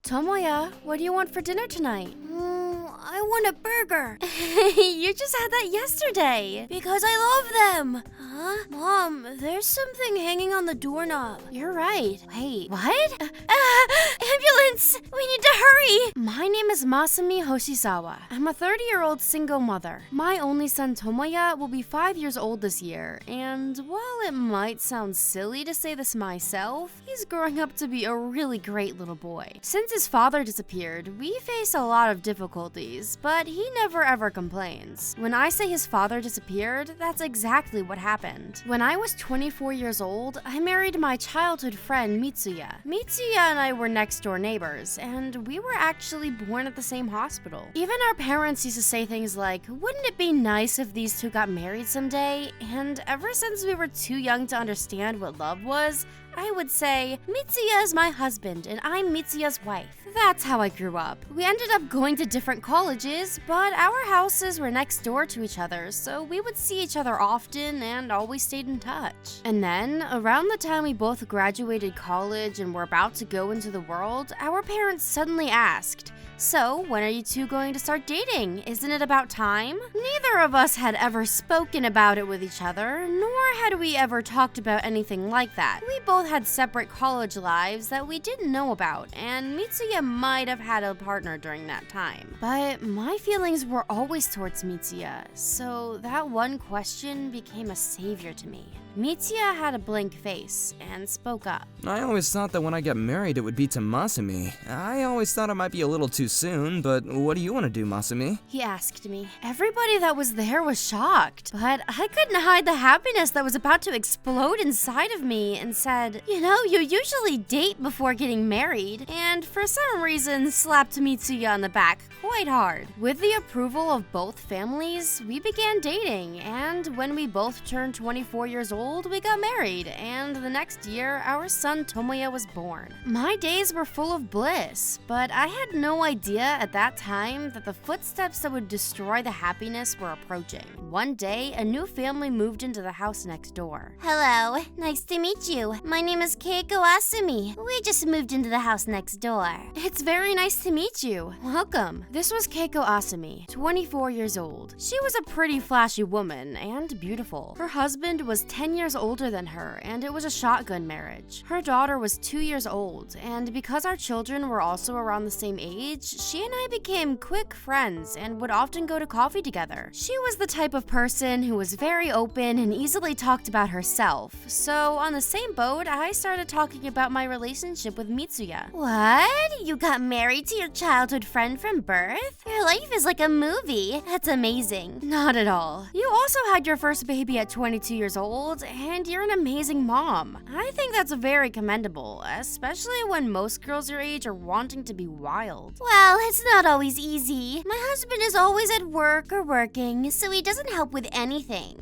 Tomoya, what do you want for dinner tonight? I want a burger. You just had that yesterday. Because I love them. Huh? Mom, there's something hanging on the doorknob. You're right. Wait, what? Ambulance! We need to hurry! My name is Masumi Hoshizawa. I'm a 30-year-old single mother. My only son Tomoya will be 5 years old this year, and while it might sound silly to say this myself, he's growing up to be a really great little boy. Since his father disappeared, we face a lot of difficulties, but he never ever complains. When I say his father disappeared, that's exactly what happened. When I was 24 years old, I married my childhood friend Mitsuya. Mitsuya and I were next door neighbors, and we were actually born at the same hospital. Even our parents used to say things like, wouldn't it be nice if these two got married someday? And ever since we were too young to understand what love was, I would say, Mitsuya is my husband and I'm Mitsuya's wife. That's how I grew up. We ended up going to different colleges, but our houses were next door to each other, so we would see each other often and always stayed in touch. And then, around the time we both graduated college and were about to go into the world, our parents suddenly asked, so, when are you two going to start dating? Isn't it about time? Neither of us had ever spoken about it with each other, nor had we ever talked about anything like that. We both had separate college lives that we didn't know about, and Mitsuya might have had a partner during that time. But my feelings were always towards Mitsuya, so that one question became a savior to me. Mitsuya had a blank face and spoke up. I always thought that when I get married it would be to Masumi. I always thought it might be a little too soon, but what do you want to do, Masumi? He asked me. Everybody that was there was shocked, but I couldn't hide the happiness that was about to explode inside of me and said, you know, you usually date before getting married, and for some reason slapped Mitsuya on the back quite hard. With the approval of both families, we began dating, and when we both turned 24 years old, we got married, and the next year, our son Tomoya was born. My days were full of bliss, but I had no idea at that time that the footsteps that would destroy the happiness were approaching. One day, a new family moved into the house next door. Hello, nice to meet you. My name is Keiko Asumi. We just moved into the house next door. It's very nice to meet you. Welcome. This was Keiko Asumi, 24 years old. She was a pretty flashy woman and beautiful. Her husband was 10 years older than her, and it was a shotgun marriage. Her daughter was 2 years old, and because our children were also around the same age, she and I became quick friends and would often go to coffee together. She was the type of person who was very open and easily talked about herself, so on the same boat, I started talking about my relationship with Mitsuya. What? You got married to your childhood friend from birth? Your life is like a movie. That's amazing. Not at all. You also had your first baby at 22 years old, and you're an amazing mom. I think that's very commendable, especially when most girls your age are wanting to be wild. Well, it's not always easy. My husband is always at work or working, so he doesn't help with anything.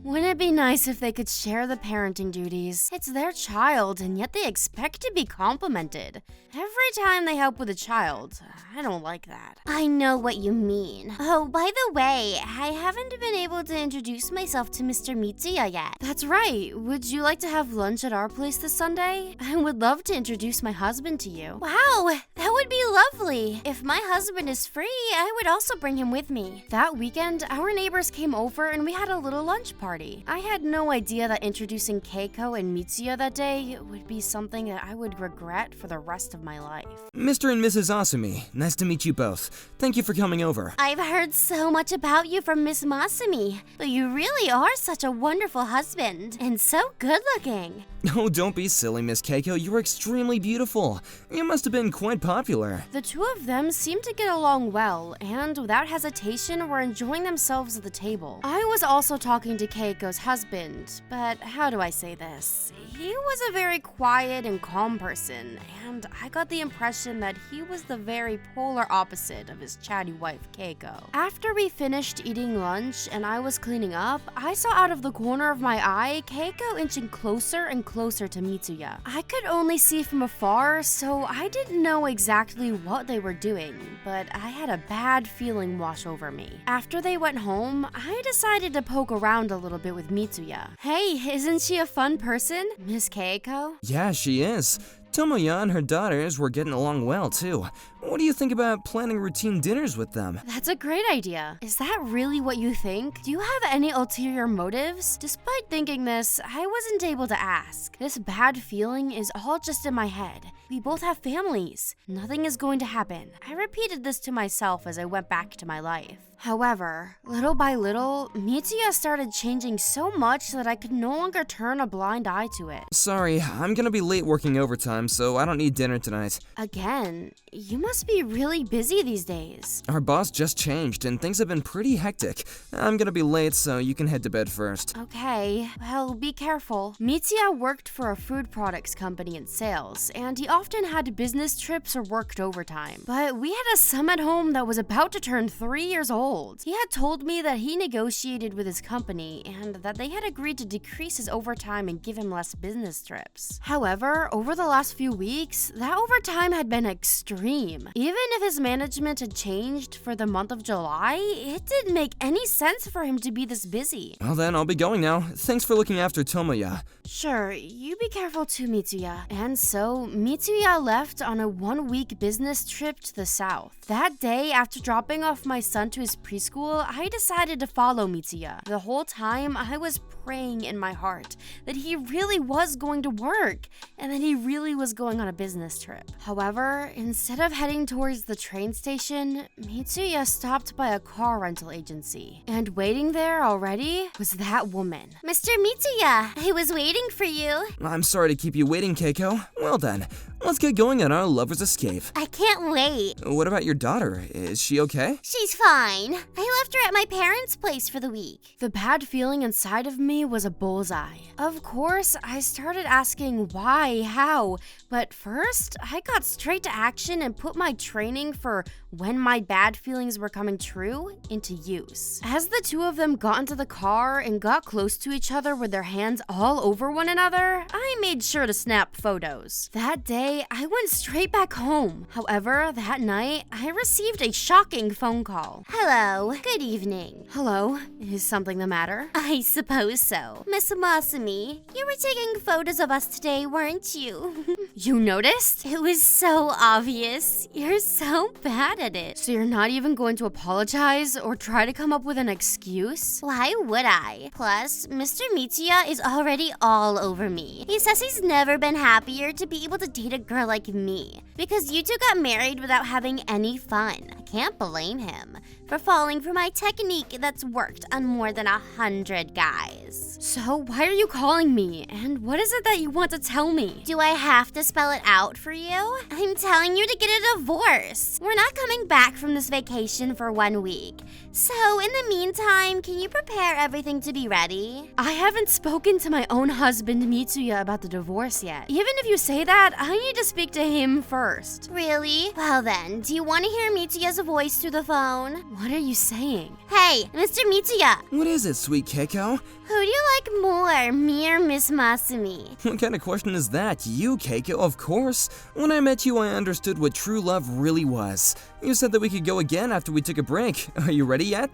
Wouldn't it be nice if they could share the parenting duties? It's their child, and yet they expect to be complimented. Every time they help with a child, I don't like that. I know what you mean. Oh, by the way, I haven't been able to introduce myself to Mr. Mitsuya yet. That's right. Would you like to have lunch at our place this Sunday? I would love to introduce my husband to you. Wow, that would be lovely. If my husband is free, I would also bring him with me. That weekend, our neighbors came over and we had a little lunch party. I had no idea that introducing Keiko and Mitsuya that day would be something that I would regret for the rest of my life. Mr. and Mrs. Asumi, nice to meet you both. Thank you for coming over. I've heard so much about you from Miss Masumi, but you really are such a wonderful husband, and so good looking. Oh, don't be silly, Miss Keiko. You were extremely beautiful. You must have been quite popular. The two of them seemed to get along well, and without hesitation were enjoying themselves at the table. I was also talking to Keiko's husband, but how do I say this? He was a very quiet and calm person, and I got the impression that he was the very polar opposite of his chatty wife, Keiko. After we finished eating lunch and I was cleaning up, I saw out of the corner of my eye Keiko inching closer and closer to Mitsuya. I could only see from afar, so I didn't know exactly what they were doing, but I had a bad feeling wash over me. After they went home, I decided to poke around a little bit with Mitsuya. Hey, isn't she a fun person, Miss Keiko? Yeah, she is. Tomoya and her daughters were getting along well, too. What do you think about planning routine dinners with them? That's a great idea. Is that really what you think? Do you have any ulterior motives? Despite thinking this, I wasn't able to ask. This bad feeling is all just in my head. We both have families. Nothing is going to happen. I repeated this to myself as I went back to my life. However, little by little, Mitsuya started changing so much that I could no longer turn a blind eye to it. Sorry, I'm gonna be late working overtime, so I don't need dinner tonight. Again, you must be really busy these days. Our boss just changed, and things have been pretty hectic. I'm gonna be late, so you can head to bed first. Okay, well, be careful. Mitsuya worked for a food products company in sales, and he often had business trips or worked overtime. But we had a son at home that was about to turn 3 years old. He had told me that he negotiated with his company and that they had agreed to decrease his overtime and give him less business trips. However, over the last few weeks, that overtime had been extreme. Even if his management had changed for the month of July, it didn't make any sense for him to be this busy. Well then, I'll be going now. Thanks for looking after Tomoya. Sure, you be careful too, Mitsuya. And so, Mitsuya left on a 1-week business trip to the south. That day, after dropping off my son to his preschool, I decided to follow Mitsuya. The whole time, I was praying in my heart that he really was going to work and that he really was going on a business trip. However, instead of heading towards the train station, Mitsuya stopped by a car rental agency. And waiting there already was that woman. Mr. Mitsuya, I was waiting for you. I'm sorry to keep you waiting, Keiko. Well then, let's get going on our lover's escape. I can't wait. What about your daughter? Is she okay? She's fine. I left her at my parents' place for the week. The bad feeling inside of me was a bullseye. Of course, I started asking why, how, but first, I got straight to action and put my training for when my bad feelings were coming true into use. As the two of them got into the car and got close to each other with their hands all over one another, I made sure to snap photos. That day, I went straight back home. However, that night, I received a shocking phone call. Hello. Good evening. Hello, is something the matter? I suppose so. Miss Masumi, you were taking photos of us today, weren't you? You noticed? It was so obvious. You're so bad at it. So you're not even going to apologize or try to come up with an excuse? Why would I? Plus, Mr. Mitsuya is already all over me. He says he's never been happier to be able to date a girl like me. Because you two got married without having any fun. I can't blame him for falling for my technique that's worked on more than 100 guys. So why are you calling me? And what is it that you want to tell me? Do I have to spell it out for you? I'm telling you to get a divorce. We're not coming back from this vacation for 1 week. So in the meantime, can you prepare everything to be ready? I haven't spoken to my own husband Mitsuya about the divorce yet. Even if you say that, I need to speak to him first. Really? Well then, do you want to hear Mitsuya's voice through the phone? What are you saying? Hey, Mr. Mitsuya! What is it, sweet Keiko? Who do you like more, me or Miss Masumi? What kind of question is that? You, Keiko, of course. When I met you, I understood what true love really was. You said that we could go again after we took a break. Are you ready yet?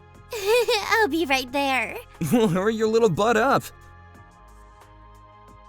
I'll be right there. Well, hurry your little butt up.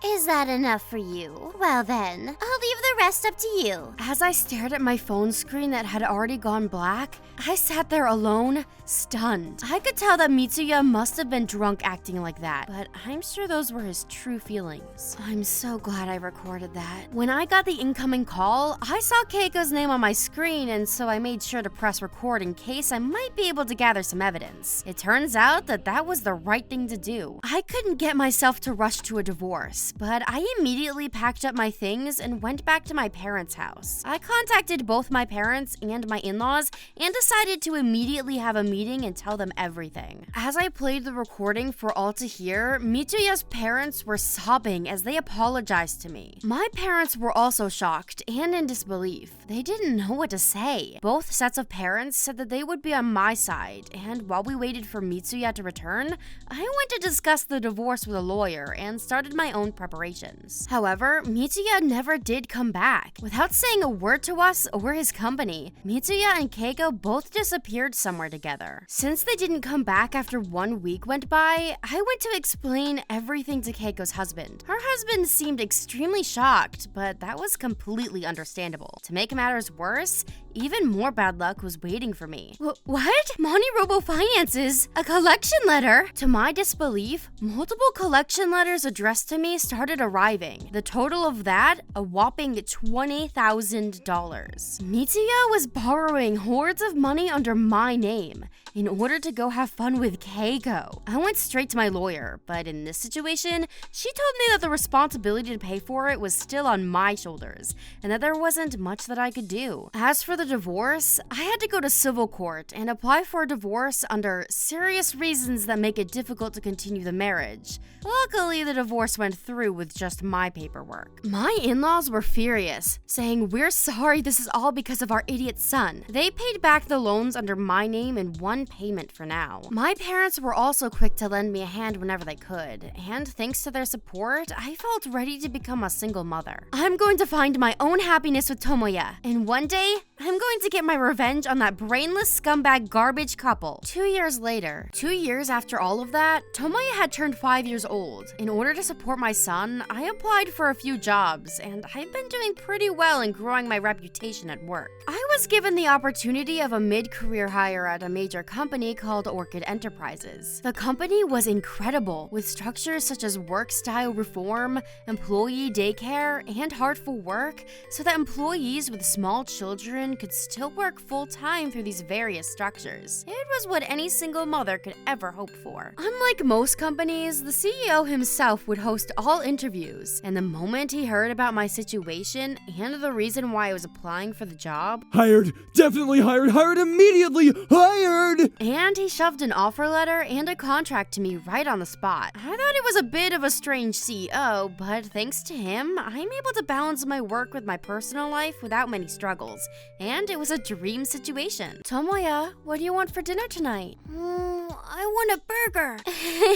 Is that enough for you? Well then, I'll leave the rest up to you. As I stared at my phone screen that had already gone black, I sat there alone, stunned. I could tell that Mitsuya must have been drunk acting like that, but I'm sure those were his true feelings. I'm so glad I recorded that. When I got the incoming call, I saw Keiko's name on my screen, and so I made sure to press record in case I might be able to gather some evidence. It turns out that that was the right thing to do. I couldn't get myself to rush to a divorce, but I immediately packed up my things and went back to my parents' house. I contacted both my parents and my in-laws and decided to immediately have a meeting and tell them everything. As I played the recording for all to hear, Mitsuya's parents were sobbing as they apologized to me. My parents were also shocked and in disbelief. They didn't know what to say. Both sets of parents said that they would be on my side, and while we waited for Mitsuya to return, I went to discuss the divorce with a lawyer and started my own preparations. However, Mitsuya never did come back. Without saying a word to us or his company, Mitsuya and Keiko both disappeared somewhere together. Since they didn't come back after 1 week went by, I went to explain everything to Keiko's husband. Her husband seemed extremely shocked, but that was completely understandable. To make matters worse, even more bad luck was waiting for me. What? MoniRobo finances? A collection letter? To my disbelief, multiple collection letters addressed to me started arriving. The total of that, a whopping $20,000. Mitsuya was borrowing hordes of money under my name in order to go have fun with Keiko. I went straight to my lawyer, but in this situation, she told me that the responsibility to pay for it was still on my shoulders, and that there wasn't much that I could do. As for the divorce, I had to go to civil court and apply for a divorce under serious reasons that make it difficult to continue the marriage. Luckily, the divorce went through with just my paperwork. My in-laws were furious, saying, "We're sorry, this is all because of our idiot son." They paid back the loans under my name in one payment for now. My parents were also quick to lend me a hand whenever they could, and thanks to their support, I felt ready to become a single mother. I'm going to find my own happiness with Tomoya, and one day, I'm going to get my revenge on that brainless scumbag garbage couple. 2 years later, 2 years after all of that, Tomoya had turned 5 years old. In order to support my son, I applied for a few jobs, and I've been doing pretty well in growing my reputation at work. I was given the opportunity of a mid-career hire at a major company called Orchid Enterprises. The company was incredible, with structures such as work-style reform, employee daycare, and heartful work, so that employees with small children could still work full-time through these various structures. It was what any single mother could ever hope for. Unlike most companies, the CEO himself would host all interviews, and the moment he heard about my situation and the reason why I was applying for the job, Hired! Definitely hired! Hired immediately! Hired! and he shoved an offer letter and a contract to me right on the spot. I thought it was a bit of a strange CEO, but thanks to him, I'm able to balance my work with my personal life without many struggles, and it was a dream situation. Tomoya, what do you want for dinner tonight? I want a burger.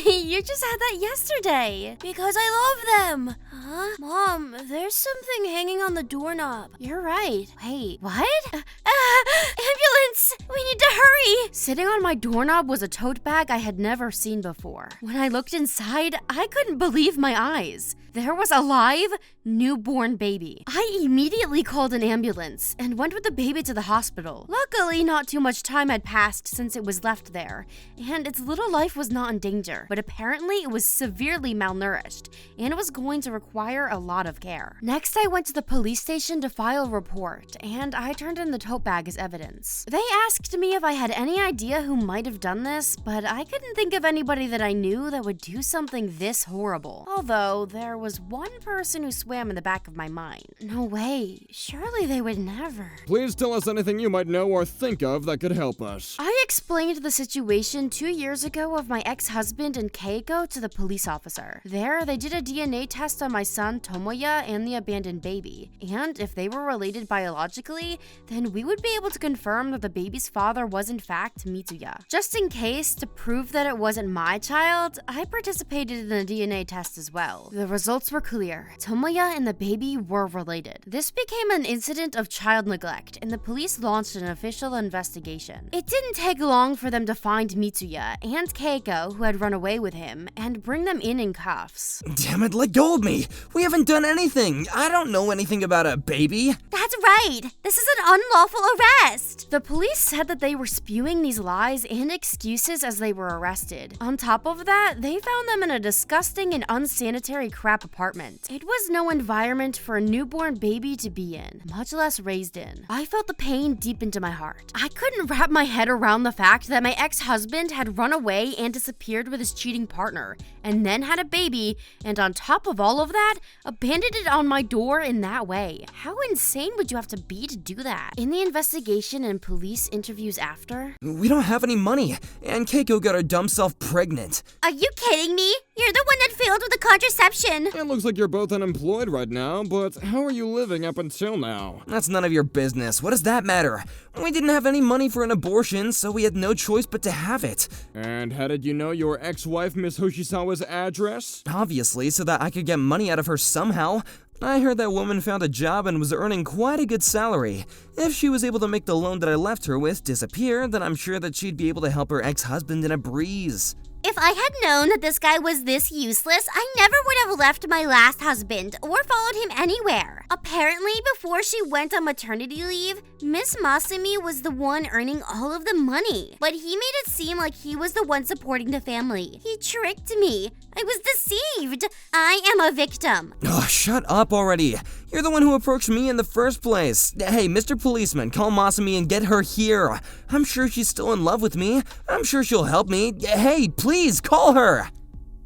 You just had that yesterday. Because I love them. Huh? Mom, there's something hanging on the doorknob. You're right. Wait, what? Ambulance! We need to hurry! Sitting on my doorknob was a tote bag I had never seen before. When I looked inside, I couldn't believe my eyes. There was a live, newborn baby. I immediately called an ambulance and went with the baby to the hospital. Luckily, not too much time had passed since it was left there, and its little life was not in danger, but apparently it was severely malnourished, and it was going to require a lot of care. Next, I went to the police station to file a report, and I turned in the tote bag as evidence. They asked me if I had any idea who might have done this, but I couldn't think of anybody that I knew that would do something this horrible. Although, there was one person who swam in the back of my mind. No way. Surely they would never. Please tell us anything you might know or think of that could help us. I explained the situation 2 years ago of my ex-husband and Keiko to the police officer. There, they did a DNA test on my son Tomoya and the abandoned baby, and if they were related biologically, then we would be able to confirm that the baby's father was in fact Mitsuya. Just in case, to prove that it wasn't my child, I participated in the DNA test as well. The results were clear. Tomoya and the baby were related. This became an incident of child neglect, and the police launched an official investigation. It didn't take long for them to find Mitsuya and Keiko, who had run away with him, and bring them in cuffs. Damn it, let go of me! We haven't done anything! I don't know anything about a baby! That's right. This is an unlawful arrest. The police said that they were spewing these lies and excuses as they were arrested. On top of that, they found them in a disgusting and unsanitary crap apartment. It was no environment for a newborn baby to be in, much less raised in. I felt the pain deep into my heart. I couldn't wrap my head around the fact that my ex-husband had run away and disappeared with his cheating partner, and then had a baby, and on top of all of that, abandoned it on my door in that way. How insane would you have to be to do that? In the investigation and police interview use after? We don't have any money, and Keiko got her dumb self pregnant. Are you kidding me? You're the one that failed with the contraception. It looks like you're both unemployed right now, but how are you living up until now? That's none of your business. What does that matter? We didn't have any money for an abortion, so we had no choice but to have it. And how did you know your ex-wife, Miss Hoshisawa's address? Obviously, so that I could get money out of her somehow. I heard that woman found a job and was earning quite a good salary. If she was able to make the loan that I left her with disappear, then I'm sure that she'd be able to help her ex-husband in a breeze. If I had known that this guy was this useless, I never would have left my last husband or followed him anywhere. Apparently, before she went on maternity leave, Miss Masumi was the one earning all of the money. But he made it seem like he was the one supporting the family. He tricked me. I was deceived. I am a victim. Oh, shut up already. You're the one who approached me in the first place. Hey, Mr. Policeman, call Masumi and get her here. I'm sure she's still in love with me. I'm sure she'll help me. Hey, please, call her.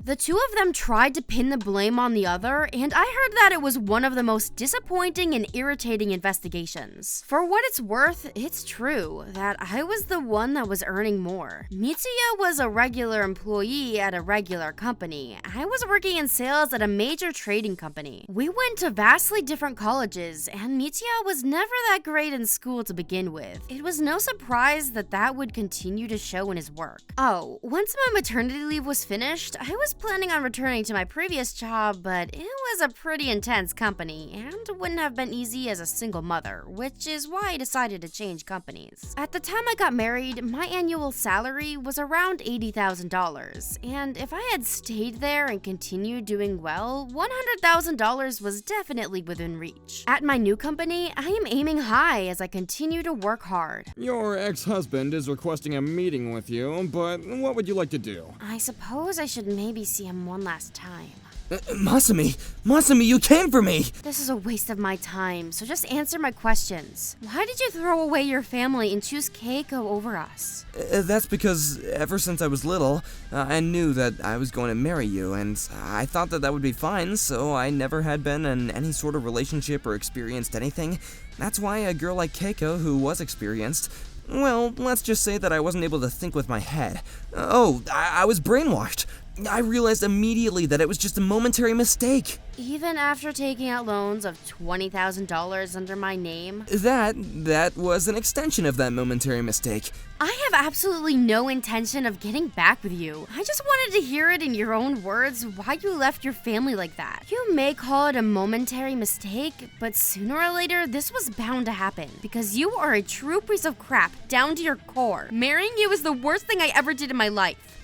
The two of them tried to pin the blame on the other, and I heard that it was one of the most disappointing and irritating investigations. For what it's worth, it's true that I was the one that was earning more. Mitsuya was a regular employee at a regular company. I was working in sales at a major trading company. We went to vastly different colleges, and Mitsuya was never that great in school to begin with. It was no surprise that that would continue to show in his work. Oh, once my maternity leave was finished, I was planning on returning to my previous job, but it was a pretty intense company and wouldn't have been easy as a single mother, which is why I decided to change companies. At the time I got married, my annual salary was around $80,000, and if I had stayed there and continued doing well, $100,000 was definitely within reach. At my new company, I am aiming high as I continue to work hard. Your ex-husband is requesting a meeting with you, but what would you like to do? I suppose I should maybe see him one last time. Masumi, you came for me! This is a waste of my time, so just answer my questions. Why did you throw away your family and choose Keiko over us? That's because ever since I was little, I knew that I was going to marry you, and I thought that that would be fine, so I never had been in any sort of relationship or experienced anything. That's why a girl like Keiko, who was experienced, well, let's just say that I wasn't able to think with my head. I was brainwashed. I realized immediately that it was just a momentary mistake. Even after taking out loans of $20,000 under my name? That was an extension of that momentary mistake. I have absolutely no intention of getting back with you. I just wanted to hear it in your own words why you left your family like that. You may call it a momentary mistake, but sooner or later this was bound to happen because you are a true piece of crap down to your core. Marrying you is the worst thing I ever did in my life.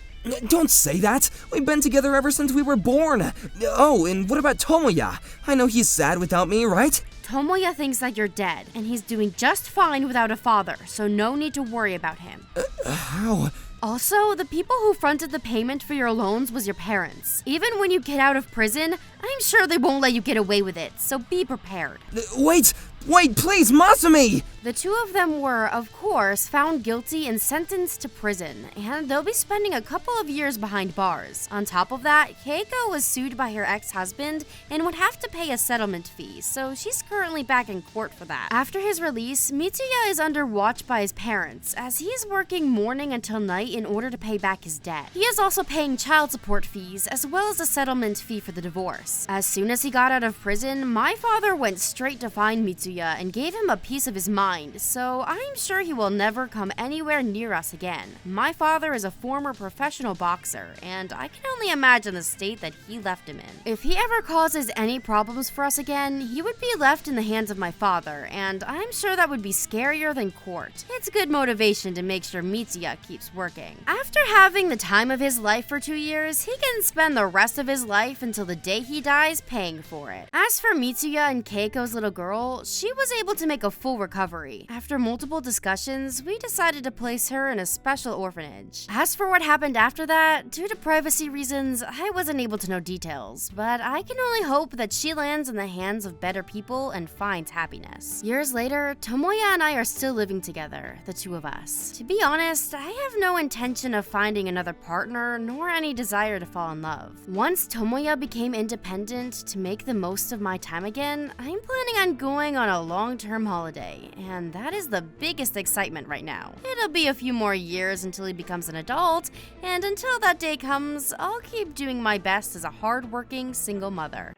Don't say that! We've been together ever since we were born! Oh, and what about Tomoya? I know he's sad without me, right? Tomoya thinks that you're dead, and he's doing just fine without a father, so no need to worry about him. How? Also, the people who fronted the payment for your loans was your parents. Even when you get out of prison, I'm sure they won't let you get away with it, so be prepared. Wait, please, Masumi! The two of them were, of course, found guilty and sentenced to prison, and they'll be spending a couple of years behind bars. On top of that, Keiko was sued by her ex-husband and would have to pay a settlement fee, so she's currently back in court for that. After his release, Mitsuya is under watch by his parents, as he is working morning until night in order to pay back his debt. He is also paying child support fees, as well as a settlement fee for the divorce. As soon as he got out of prison, my father went straight to find Mitsuya and gave him a piece of his mind, so I'm sure he will never come anywhere near us again. My father is a former professional boxer, and I can only imagine the state that he left him in. If he ever causes any problems for us again, he would be left in the hands of my father, and I'm sure that would be scarier than court. It's good motivation to make sure Mitsuya keeps working. After having the time of his life for 2 years, he can spend the rest of his life until the day he dies paying for it. As for Mitsuya and Keiko's little girl, she was able to make a full recovery. After multiple discussions, we decided to place her in a special orphanage. As for what happened after that, due to privacy reasons, I wasn't able to know details, but I can only hope that she lands in the hands of better people and finds happiness. Years later, Tomoya and I are still living together, the two of us. To be honest, I have no intention of finding another partner, nor any desire to fall in love. Once Tomoya became independent to make the most of my time again, I'm planning on going on on a long-term holiday, and that is the biggest excitement right now. It'll be a few more years until he becomes an adult, and until that day comes, I'll keep doing my best as a hard-working single mother.